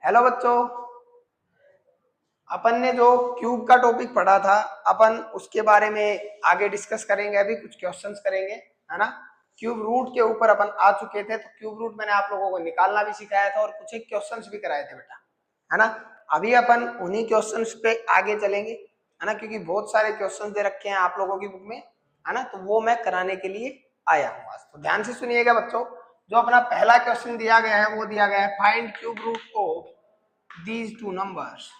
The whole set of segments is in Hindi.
हेलो बच्चों, अपन ने जो क्यूब का टॉपिक पढ़ा था अपन उसके बारे में आगे डिस्कस करेंगे। अभी कुछ क्वेश्चंस करेंगे, है ना। क्यूब रूट के ऊपर अपन आ चुके थे, तो क्यूब रूट मैंने आप लोगों को निकालना भी सिखाया था और कुछ एक क्वेश्चंस भी कराए थे बेटा, है ना। अभी अपन उन्हीं क्वेश्चंस पे आगे चलेंगे, है ना, क्योंकि बहुत सारे क्वेश्चंस दे रखे हैं आप लोगों की बुक में, है ना। तो वो मैं कराने के लिए आया हूँ आज। तो ध्यान से सुनिएगा बच्चों। जो अपना पहला क्वेश्चन दिया गया है वो दिया गया है find cube root of these two numbers.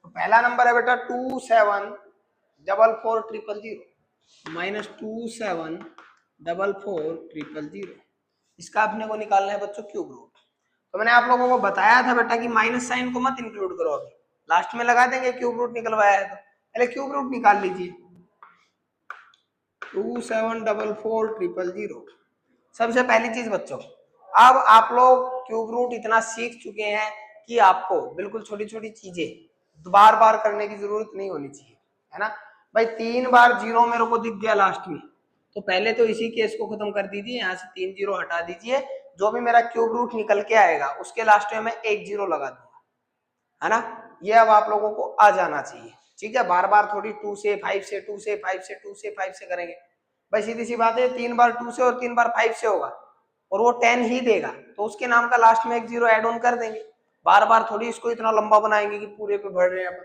तो पहला नंबर है बेटा 274400 माइनस 274400। इसका अपने को निकालना है बच्चों क्यूब रूट। तो मैंने आप लोगों को बताया था बेटा कि माइनस साइन को मत इंक्लूड करो, अभी लास्ट में लगा देंगे। क्यूब रूट निकलवाया है तो पहले क्यूब रूट निकाल लीजिए। 274400। सबसे पहली चीज बच्चों, अब आप लोग क्यूब रूट इतना सीख चुके हैं कि आपको बिल्कुल छोटी छोटी चीजें बार बार करने की जरूरत नहीं होनी चाहिए, है ना। भाई 3 बार जीरो मेरे को दिख गया लास्ट में, तो पहले तो इसी केस को खत्म कर दीजिए, यहाँ से 3 जीरो हटा दीजिए। जो भी मेरा क्यूब रूट निकल के आएगा उसके लास्ट में मैं 1 जीरो लगा दूंगा, है ना। ये अब आप लोगों को आ जाना चाहिए, ठीक है। बार बार थोड़ी 2 से 5 से 2 से 5 से 2 से 5 से करेंगे। भाई सीधी सी बात है, 3 बार 2 से और 3 बार 5 से होगा और वो 10 ही देगा, तो उसके नाम का लास्ट में 1 जीरो ऐड ऑन कर देंगे। बार बार थोड़ी इसको इतना लंबा बनाएंगे कि पूरे पे बढ़ रहे हैं अपन,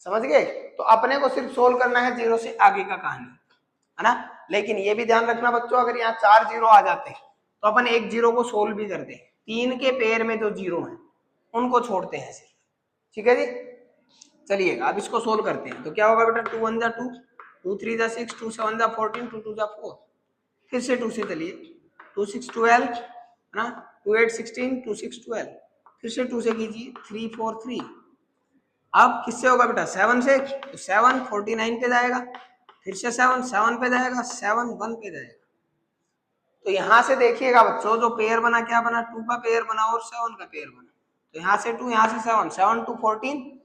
समझ गए। तो अपने को सिर्फ सोल्व करना है जीरो से आगे का कहानी, है ना। लेकिन ये भी ध्यान रखना बच्चों, अगर यहाँ 4 जीरो आ जाते तो अपन 1 जीरो को सोल्व भी करते हैं। 3 के पेयर में जो जीरो है उनको छोड़ते हैं सिर्फ, ठीक है जी। चलिए अब इसको सोल्व करते हैं। तो क्या होगा बेटा, 2 1 जा 2, 2 3 जा 6, 2 7 जा 14, 2 2 जा 4। फिर से 2 से चलिए, 2 6 12, है ना, 2 8 16, 2 6 12। फिर से 2 से कीजिए, 3 4 3। अब किससे होगा बेटा, 7 से, तो 7 49 पे जाएगा। फिर से 7 7 पे जाएगा, 7 1 पे जाएगा। तो यहां से देखिएगा बच्चों, जो पेयर बना क्या बना, 2 का पेयर बना और 7 का पेयर बना। तो यहाँ से 2, यहाँ से 7, 7 2 14।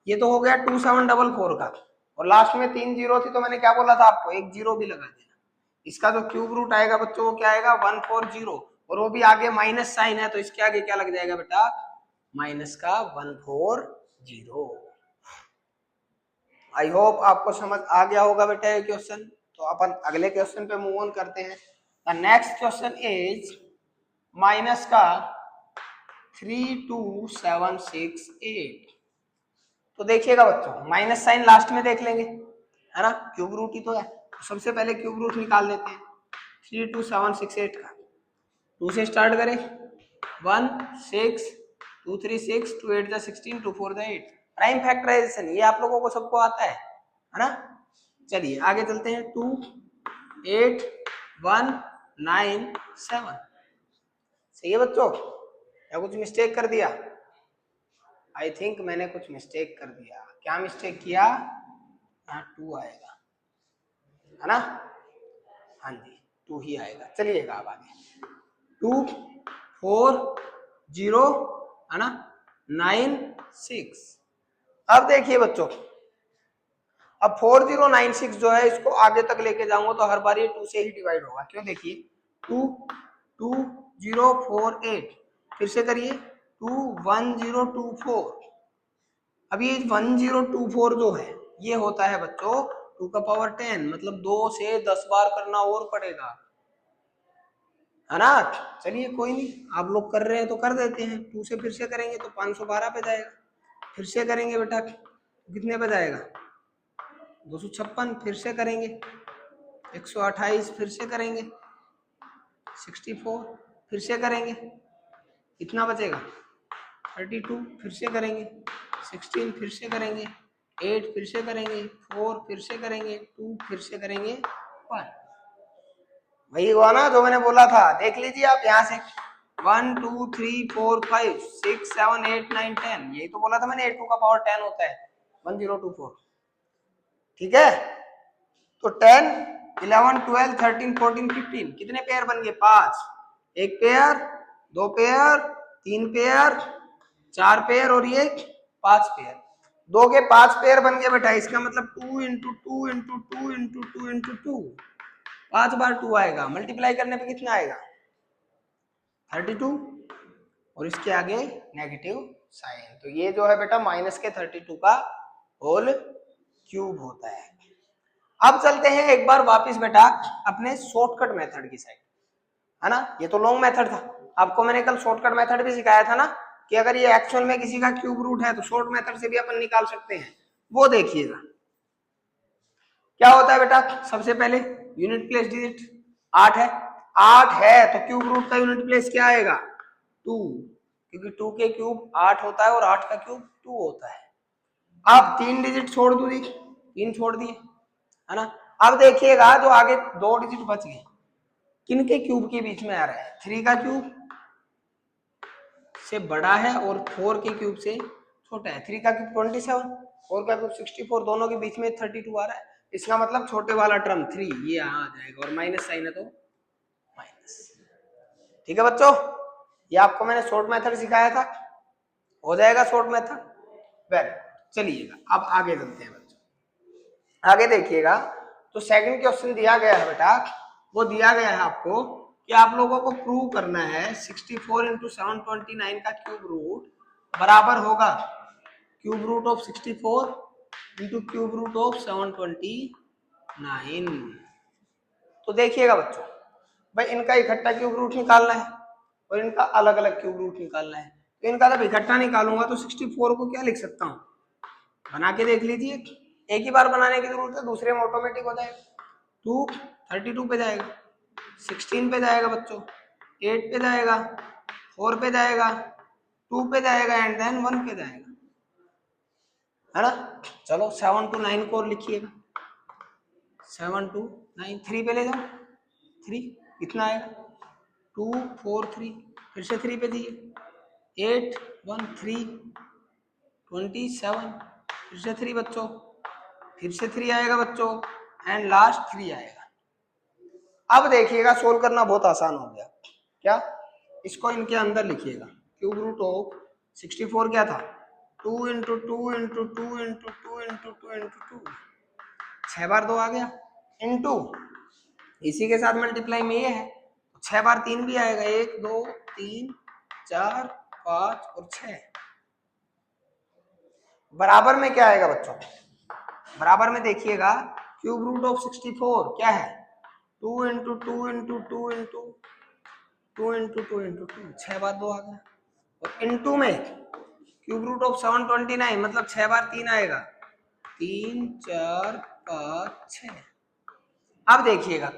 ये तो हो गया 2744 का, और लास्ट में 3 जीरो थी तो मैंने क्या बोला था आपको, 1 जीरो भी लगा देना। इसका जो क्यूब रूट आएगा बच्चों वो क्या आएगा, 140, और वो भी आगे माइनस साइन है तो इसके आगे क्या लग जाएगा बेटा, माइनस का 140। आई होप आपको समझ आ गया होगा बेटा ये क्वेश्चन। तो अपन अगले क्वेश्चन पे मूव ऑन करते हैं। The next question is minus का 32768। तो देखिएगा बच्चों, माइनस साइन लास्ट में देख लेंगे, है ना, क्यूब रूट ही तो है। तो सबसे पहले क्यूब रूट निकाल लेते हैं 32768 का। 2 से स्टार्ट करें, 1 6 2 3 6, 2 8 16, 2 4 8। प्राइम फैक्टराइजेशन ये आप लोगों को सबको आता है ना। चलिए आगे चलते हैं। 2 8 1 9 7। सही है बच्चों, या कुछ मिस्टेक कर दिया? आई थिंक मैंने कुछ मिस्टेक कर दिया। क्या मिस्टेक किया? यहाँ 2 आएगा, है ना। हाँ जी 2 ही आएगा। चलिएगा अब आगे, 2 4 0, है ना, 9 6। अब देखिए बच्चों, अब 4096 जो है इसको आगे तक लेके जाऊंगा तो हर बार ये 2 से ही डिवाइड होगा। क्यों, देखिए 2 2 0 4 8। फिर से करिए 2 1 0 2 4। अब ये 1024 जो है ये होता है बच्चों 2 का पावर 10, मतलब 2 से 10 बार करना और पड़ेगा, है ना। चलिए कोई नहीं, आप लोग कर रहे हैं तो कर देते हैं। 2 से फिर से करेंगे तो 512 पे जाएगा। फिर से करेंगे बेटा कितने पे जाएगा, 256। फिर से करेंगे 128। फिर से करेंगे 64। फिर से करेंगे कितना बचेगा, 32। फिर से करेंगे 16। फिर से करेंगे 8। फिर से करेंगे 4। फिर से करेंगे 2। फिर से करेंगे 1। वही हुआ ना जो मैंने बोला था, देख लीजिए आप यहाँ से 1 2 3 4 5 6 7 8 9 10। यही तो बोला था मैंने, 2 का पावर 10 होता है 1024। ठीक है, तो 10 11 12 13 14 15 कितने पेयर बन गए, 5। 1 पेयर, 2 पेयर, 3 पेयर, 4 पेयर और ये 5 पेयर। 2 के 5 पेयर बन गए बेटा। इसका मतलब 2 इंटू 2 इंटू 2 इंटू 2 इंटू 2, 5 बार 2 आएगा। मल्टीप्लाई करने पे कितना आएगा, 32। और इसके आगे नेगेटिव साइन। तो ये जो है बेटा माइनस के 32 का होल क्यूब होता है। अब चलते हैं एक बार वापस बेटा अपने शॉर्टकट मेथड की साइड, है ना। ये तो लॉन्ग मेथड था, आपको मैंने कल शॉर्टकट मेथड भी सिखाया था ना कि अगर ये एक्चुअल में किसी का क्यूब रूट है तो शॉर्ट मेथड से भी अपन निकाल सकते हैं। वो देखिएगा क्या होता है बेटा। सबसे पहले यूनिट प्लेस डिजिट 8 है, 8 है तो क्यूब रूट का यूनिट प्लेस क्या आएगा 2, क्योंकि 2 के क्यूब 8 होता है और 8 का क्यूब 2 होता है। अब 3 डिजिट छोड़ दू, 3 छोड़ दिए, है ना। अब देखिएगा जो आगे 2 डिजिट बच गए किन के क्यूब के बीच में आ रहा है, 3 का क्यूब से बड़ा है और 4 के क्यूब से छोटा है। 3 का क्यूब 27, 4 का क्यूब 64, दोनों के बीच में 32 आ रहा है। इसका मतलब छोटे वाला टर्म 3 ये यहाँ आ जाएगा और माइनस साइन है तो माइनस। ठीक है बच्चों, ये आपको मैंने शॉर्ट मेथड सिखाया था, हो जाएगा शॉर्ट मेथड। वेरी, चलिएगा अब आगे चलते हैं बच्चों। आगे देखिएगा तो सेकंड क्वेश्चन दिया गया है बेटा, वो दिया गया है आपको कि आप लोगों को प्रूव करना है 64 इंटू 729 का क्यूब रूट बराबर होगा cube root of 64 into cube root of 729। तो देखिएगा बच्चों, भाई इनका इकट्ठा क्यूब रूट निकालना है और इनका अलग अलग क्यूब रूट निकालना है। तो इनका जब इकट्ठा निकालूंगा तो 64 को क्या लिख सकता हूँ, बना के देख लीजिए, एक ही बार बनाने की जरूरत है, दूसरे में ऑटोमेटिक हो जाएगा। 2 32 पे जाएगा, 16 पे जाएगा बच्चों, 8 पे जाएगा, 4 पे जाएगा, 2 पे जाएगा एंड देन 1 पे जाएगा, है ना। चलो 7 to 9 को लिखिएगा, 7 to 9, 3 पे ले जाओ, 3 कितना आएगा 2 4 3, फिर से 3 पे दिए 8 1 3 27, फिर से 3 बच्चों, फिर से 3 आएगा बच्चों एंड लास्ट 3 आएगा। अब देखिएगा सोल्व करना बहुत आसान हो गया। क्या, इसको इनके अंदर लिखिएगा, क्यूब रूट ऑफ 64 क्या था 2 into 2 into 2 into 2 into 2 into 2, 6 बार 2 आ गया, इंटू इसी के साथ मल्टीप्लाई में ये है, 6 बार 3 भी आएगा, 1 2 3 4 5 और 6, बराबर में क्या आएगा बच्चों, बराबर में देखिएगा क्यूब रूट ऑफ 64 क्या है 2 into 2 into 2 into 2 into 2 into 2, 6 बार 2 आ गया, और इंटू में क्यूब रूट ऑफ 729 मतलब 6 बार 3 आएगा, 3 4 5 6। अब देखिएगा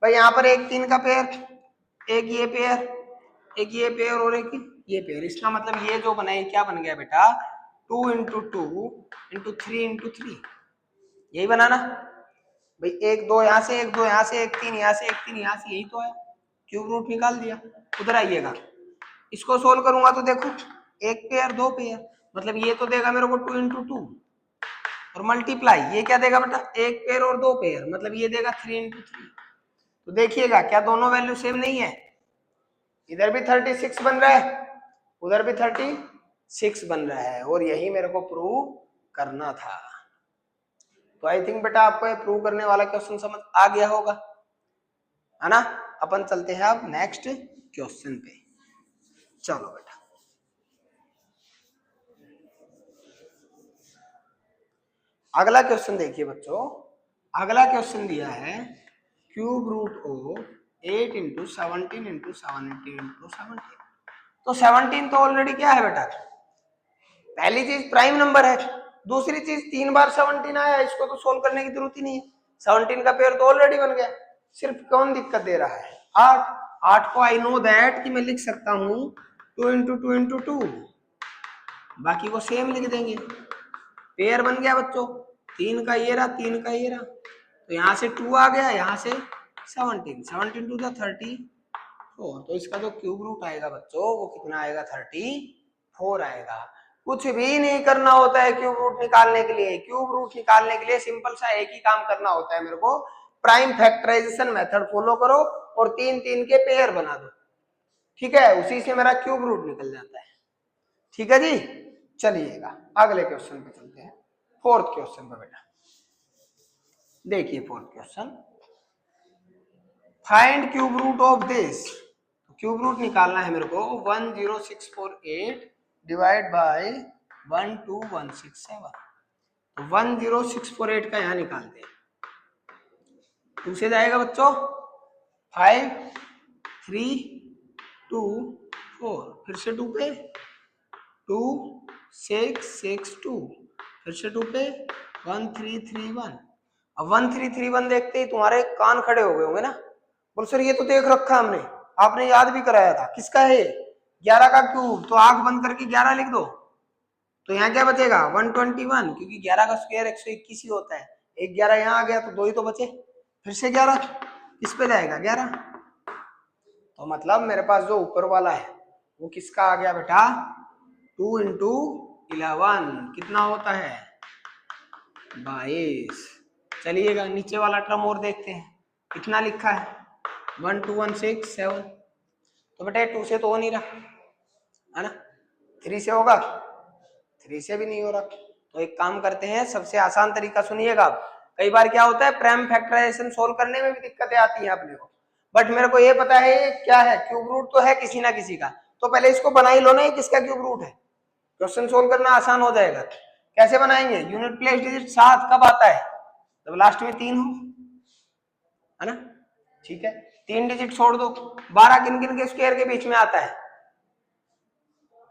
भाई यहाँ पर एक 3 का पेयर, एक ये पेयर, एक ये पेयर और एक ये पेयर, इसका मतलब ये जो बना है क्या बन गया बेटा 2 इंटू 2 इंटू 3 इंटू 3, यही बनाना भाई, एक 2 यहाँ से, एक 2 यहाँ से, एक 3 यहाँ से, एक 3 यहाँ से, यही तो है, क्यूब रूट निकाल दिया। उधर आइएगा, इसको सोल्व करूंगा तो देखो एक पेयर 2 पेयर, मतलब ये तो देगा मेरे को 2 इंटू 2 और मल्टीप्लाई ये क्या देगा बेटा एक पेयर और 2 पेयर, मतलब ये देगा 3 इंटू 3। तो देखिएगा क्या दोनों वैल्यू सेम नहीं है, इधर भी 36 बन रहा है, उधर भी 36 बन रहा है, और यही मेरे को प्रूव करना था। तो आई थिंक बेटा आपको ये प्रूव करने वाला क्वेश्चन समझ आ गया होगा, है ना। अपन चलते हैं अब नेक्स्ट क्वेश्चन पे, चलो बेटा अगला क्वेश्चन देखिए बच्चों। अगला क्वेश्चन दिया है cube root of 8 into 17 into 17 into 17। तो 17 तो ऑलरेडी क्या है बेटा, पहली चीज प्राइम नंबर है, दूसरी चीज 3 बार 17 आया, इसको तो सोल्व करने की जरूरत ही नहीं है, 17 का पेयर तो ऑलरेडी बन गया, सिर्फ कौन दिक्कत दे रहा है 8। 8 को आई नो दैट कि मैं लिख सकता हूं 2 इंटू 2 इंटू 2, बाकी वो सेम लिख देंगे, पेयर बन गया बच्चों, 3 का ये रहा 3 का ये रहा, तो यहाँ से 2 आ गया, यहाँ से 17, 17 टू 34, तो इसका जो क्यूब रूट आएगा बच्चों वो कितना आएगा 34 आएगा। कुछ भी नहीं करना होता है क्यूब रूट निकालने के लिए, क्यूब रूट निकालने के लिए सिंपल सा एक ही काम करना होता है मेरे को, प्राइम फैक्टराइजेशन मेथड फॉलो करो और 3 3 के पेयर बना दो, ठीक है, उसी से मेरा क्यूब रूट निकल जाता है। ठीक है जी, चलिएगा अगले क्वेश्चन पे चलते हैं, फोर्थ क्वेश्चन पे बेटा देखिए fourth question, find cube root of this. तो क्यूब रूट निकालना है मेरे को 10648 डिवाइड बाय 12167। तो 10648 का यहाँ निकालते हैं। 2 से जाएगा बच्चों 5 3 2 4, फिर से 2 पे 2 6 6 2, फिर से 2 पे 1331। अब 1331 देखते ही तुम्हारे कान खड़े हो गए होंगे ना, बोल सर ये तो देख रखा हमने, आपने याद भी कराया था। किसका है? 11 का क्यूब। तो आंख बंद करके 11 लिख दो, तो यहाँ क्या बचेगा 121, क्योंकि 11 का स्क्वायर 121 ही होता है। एक 11 यहाँ आ गया तो 2 ही तो बचे, फिर से 11 किस पे जाएगा 11। तो मतलब मेरे पास जो ऊपर वाला है वो किसका आ गया बेटा 2 इंटू 11 कितना होता है 22। चलिएगा नीचे वाला टर्म और देखते हैं कितना लिखा है 12167। तो बेटा 2 से तो हो नहीं रहा है ना, 3 से होगा, 3 से भी नहीं हो रहा। तो एक काम करते हैं, सबसे आसान तरीका सुनिएगा। कई बार क्या होता है प्राइम फैक्टराइजेशन सोल्व करने में भी दिक्कतें आती हैं अपने को, बट मेरे को ये पता है क्या है, क्यूब रूट तो है किसी ना किसी का, तो पहले इसको बना ही लो ना, किसका क्यूब रूट है, क्वेश्चन सोल्व करना आसान हो जाएगा। कैसे बनाएंगे, यूनिट प्लेस डिजिट 7 कब आता है, जब लास्ट में 3 हो, है ना। ठीक है 3 डिजिट छोड़ दो, 12 किन किन के स्क्वायर के बीच में आता है,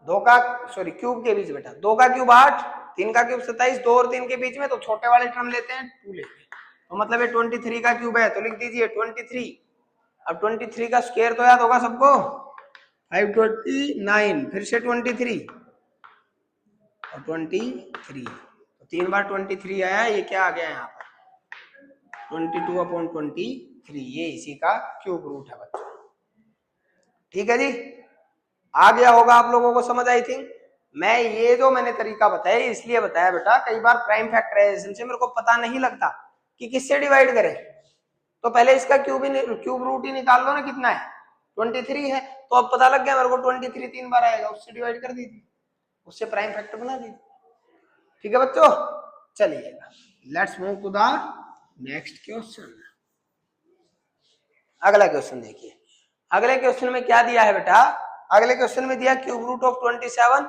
2 का सॉरी क्यूब के बीच बेटा, 2 का क्यूब 8, 3 का क्यूब 27, 2 और 3 के बीच में, तो छोटे वाले टर्म लेते हैं 2 लेते हैं, तो मतलब ये 23 का क्यूब है, तो लिख दीजिए 23। अब 23 का स्क्वायर तो याद होगा सबको 529, फिर से 23 और 23, तो 3 बार 23 आया, ये क्या आ गया यहाँ पर 22/23, ये इसी का क्यूब रूट है बच्चों। ठीक है जी, आ गया होगा आप लोगों को समझ, आई थिंक। मैं ये जो मैंने तरीका बताया इसलिए बताया बेटा, कई बार प्राइम फैक्टराइजेशन से मेरे को पता नहीं लगता कि किससे डिवाइड करें, तो पहले इसका क्यूब रूट ही निकाल लो ना, कितना है 23 है, तो अब पता लग गया मेरे को 23 3 बार आएगा, उससे डिवाइड कर दीजिए, उससे प्राइम फैक्टर बना दीजिए। ठीक है बच्चों, चलिएगा let's move to the next question. अगला क्वेश्चन देखिए, अगले क्वेश्चन में क्या दिया है बेटा, अगले क्वेश्चन में दिया cube root of 27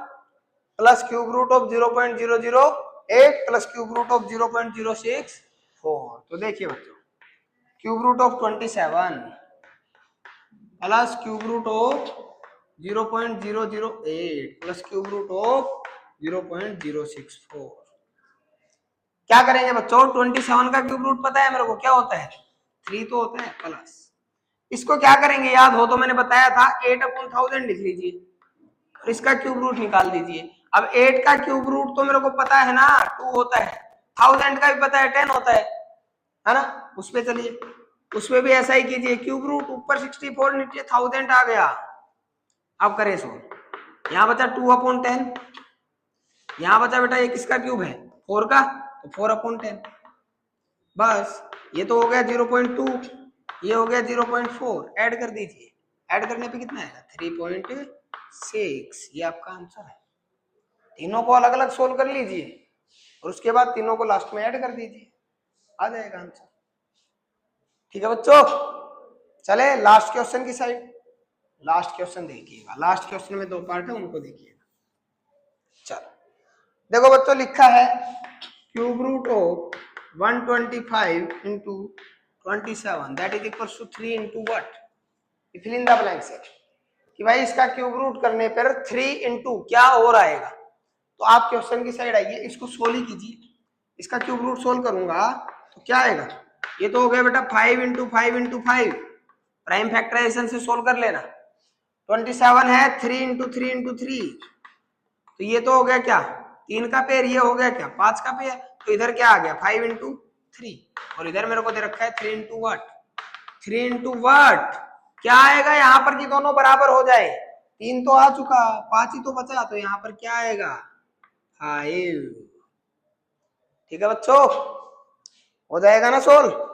plus cube root of 0.008 plus cube root of 0.064। तो देखिए बच्चों, cube root of 27 plus cube root of 0.008 plus cube root of 0.064। क्या करेंगे बच्चों, 27 का क्यूब रूट पता है मेरे को क्या होता है 3 तो होता है, प्लस इसको क्या करेंगे, याद हो तो मैंने बताया था 8/1000 लिख लीजिए और इसका क्यूब रूट निकाल दीजिए। अब 8 का क्यूब रूट तो मेरे को पता है ना 2 होता है, 1000 का भी पता है 10 होता है ना, उस पे चलिए, उसमें भी ऐसा ही कीजिए, क्यूब रूट ऊपर 64 नीचे 1000 आ गया। अब करें सोल्व, यहाँ बचा 2/10, यहाँ बचा बेटा ये किसका क्यूब है 4 का, तो 4/10, बस ये तो हो गया 0.2, ये हो गया 0.4, ऐड कर दीजिए, ऐड करने पे कितना आएगा 3.6, ये आपका आंसर है। तीनों को अलग अलग सोल्व कर लीजिए और उसके बाद तीनों को लास्ट में ऐड कर दीजिए, आ जाएगा आंसर। ठीक है बच्चों, चले लास्ट क्वेश्चन की साइड। लास्ट क्वेश्चन देखिएगा, लास्ट क्वेश्चन में 2 पार्ट है, उनको देखिएगा। चलो देखो बच्चों, लिखा है cube root of 125 into 27 that is equals to 3 into what, fill in the blanks है कि भाई इसका क्यूब रूट करने पर 3 into क्या और आएगा। तो आप क्वेश्चन की साइड आइए, इसको सोल्व ही कीजिए, इसका क्यूब रूट सोल्व करूंगा तो क्या आएगा, ये तो हो गया बेटा 5 into 5 into 5, प्राइम फैक्टराइजेशन से सोल्व कर लेना। 27 है 3 into 3 into 3, तो ये तो हो गया क्या 3 का पेयर, ये हो गया क्या 5 का पेयर, तो इधर क्या आ गया 5 into 3, और इधर मेरे को दे रखा है 3 into what, 3 into what क्या आएगा यहाँ पर कि दोनों बराबर हो जाए, 3 तो आ चुका 5 ही तो बचा, तो यहाँ पर क्या आएगा 5। ठीक है बच्चों, हो जाएगा ना सोल्व।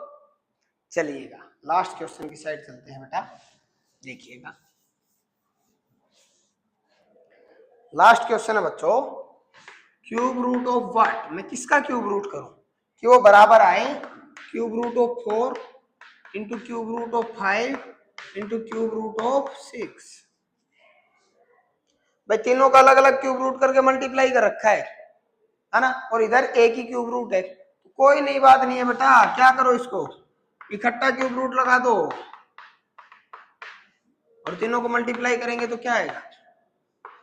चलिएगा लास्ट क्वेश्चन की साइड चलते हैं बेटा, देखिएगा लास्ट क्वेश्चन है बच्चों, क्यूब रूट ऑफ व्हाट, मैं किसका क्यूब रूट करूं कि वो बराबर आए, cube root of 4 into cube root of 5 into cube root of 6। भाई तीनों का अलग अलग क्यूब रूट करके मल्टीप्लाई कर रखा है ना, और इधर एक ही क्यूब रूट है, तो कोई नई बात नहीं है बेटा, क्या करो इसको इकट्ठा क्यूब रूट लगा दो और तीनों को मल्टीप्लाई करेंगे तो क्या आएगा,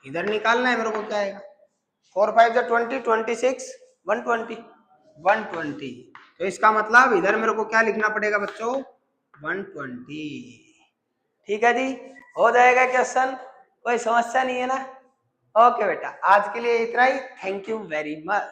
इधर निकालना है मेरे को, क्या आएगा 4 5 20 26 120 120। तो इसका मतलब इधर मेरे को क्या लिखना पड़ेगा बच्चों 120। ठीक है जी, हो जाएगा क्वेश्चन, कोई समस्या नहीं है ना। ओके बेटा, आज के लिए इतना ही, थैंक यू वेरी मच।